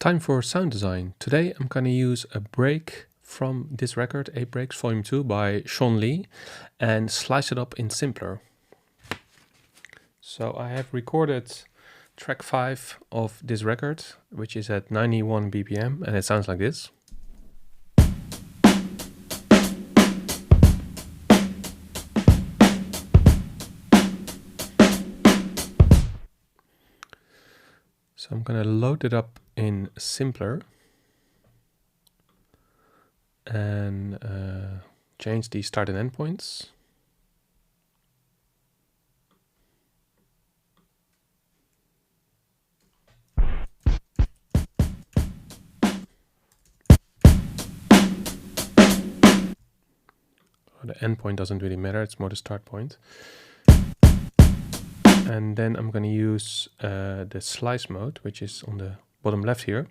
Time for sound design. Today I'm going to use a break from this record, 8 Breaks Volume 2 by Sean Lee, and slice it up in simpler. So I have recorded track 5 of this record, which is at 91 BPM, and it sounds like this. So I'm going to load it up in simpler and change the start and end points. The end point doesn't really matter, it's more the start point. And then I'm going to use the slice mode, which is on the bottom left here.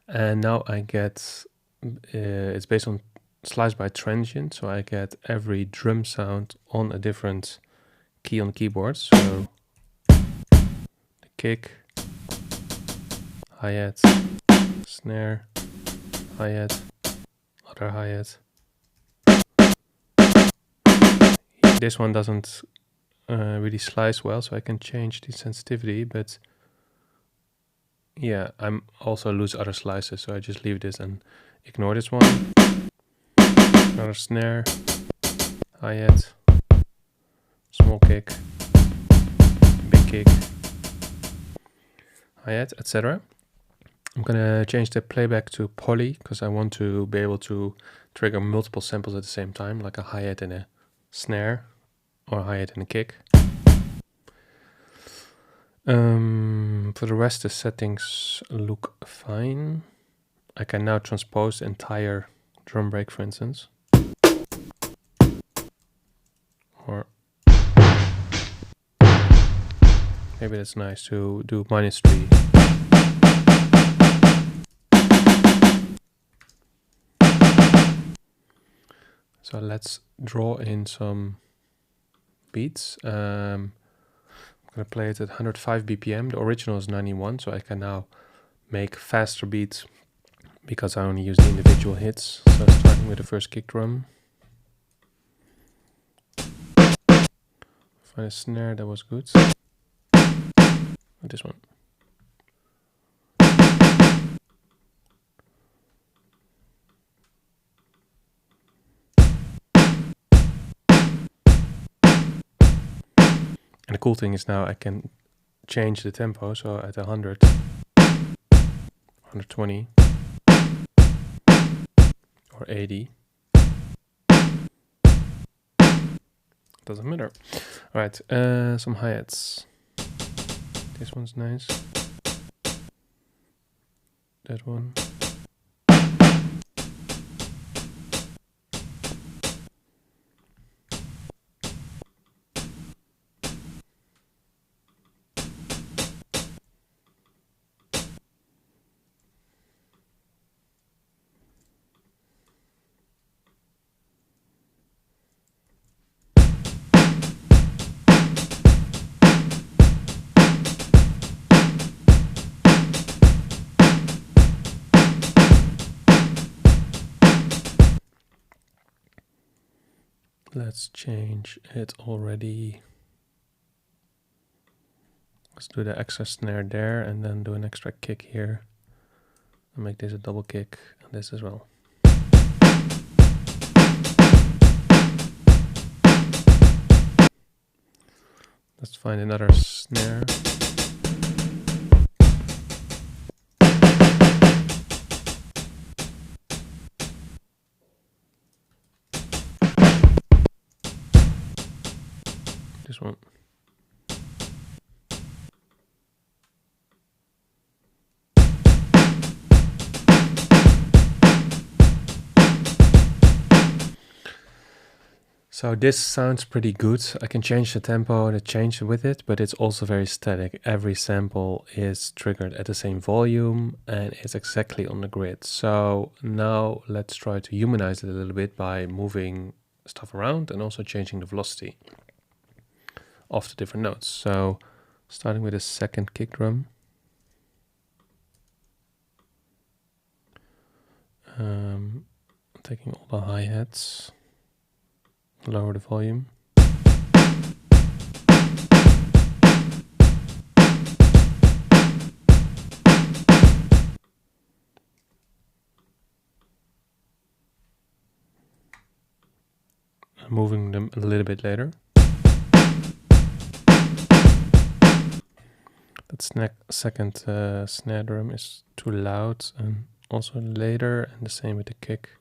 And now I get, it's based on slice by transient, so I get every drum sound on a different key on the keyboard. So the kick, hi-hat, snare, hi-hat, other hi-hat. This one doesn't really slice well, so I can change the sensitivity, but yeah, I'm also lose other slices, so I just leave this and ignore this one. Another snare, hi-hat, small kick, big kick, hi-hat, etc. I'm gonna change the playback to poly because I want to be able to trigger multiple samples at the same time, like a hi-hat and a snare, or a hi-hat and a kick. For the rest, the settings look fine. I can now transpose the entire drum break, for instance. Or maybe that's nice to do -3. So let's draw in some beats. I'm going to play it at 105 BPM. The original is 91, so I can now make faster beats because I only use the individual hits. So starting with the first kick drum. Find a snare that was good. This one. And the cool thing is now I can change the tempo, so at 100, 120, or 80. Doesn't matter. Alright, some hi-hats. This one's nice. That one. Let's change it already. Let's do the extra snare there and then do an extra kick here. I'll make this a double kick and this as well. Let's find another snare. This one. So this sounds pretty good. I can change the tempo and change with it, but it's also very static. Every sample is triggered at the same volume and it's exactly on the grid. So now let's try to humanize it a little bit by moving stuff around and also changing the velocity of the different notes. So starting with the second kick drum. Taking all the hi-hats, lower the volume. Moving them a little bit later. That second snare drum is too loud, and also later, and the same with the kick.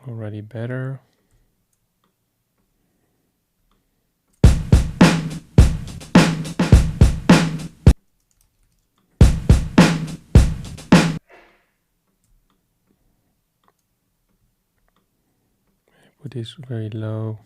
Already better. Put this very low.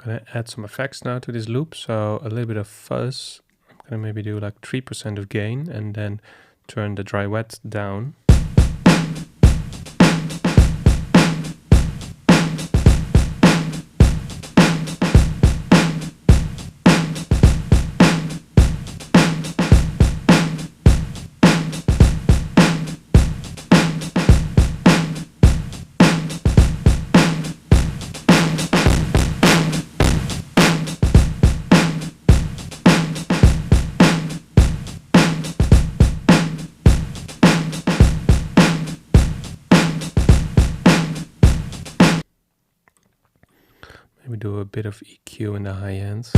Gonna add some effects now to this loop, so a little bit of fuzz. I'm gonna maybe do like 3% of gain and then turn the dry wet down. We do a bit of EQ in the high ends.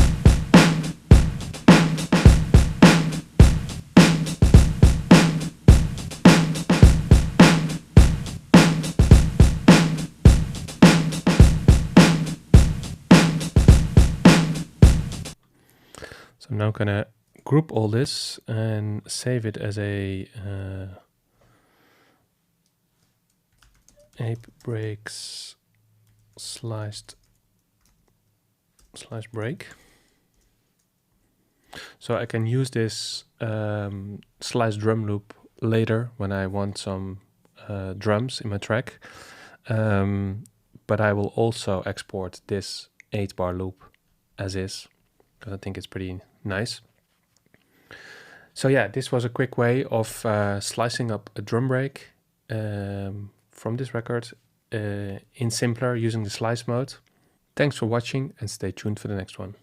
So I'm now gonna group all this and save it as a ape breaks sliced break. So I can use this sliced drum loop later when I want some drums in my track. But I will also export this 8-bar loop as is, because I think it's pretty nice. So yeah, this was a quick way of slicing up a drum break from this record in simpler using the slice mode. Thanks for watching and stay tuned for the next one.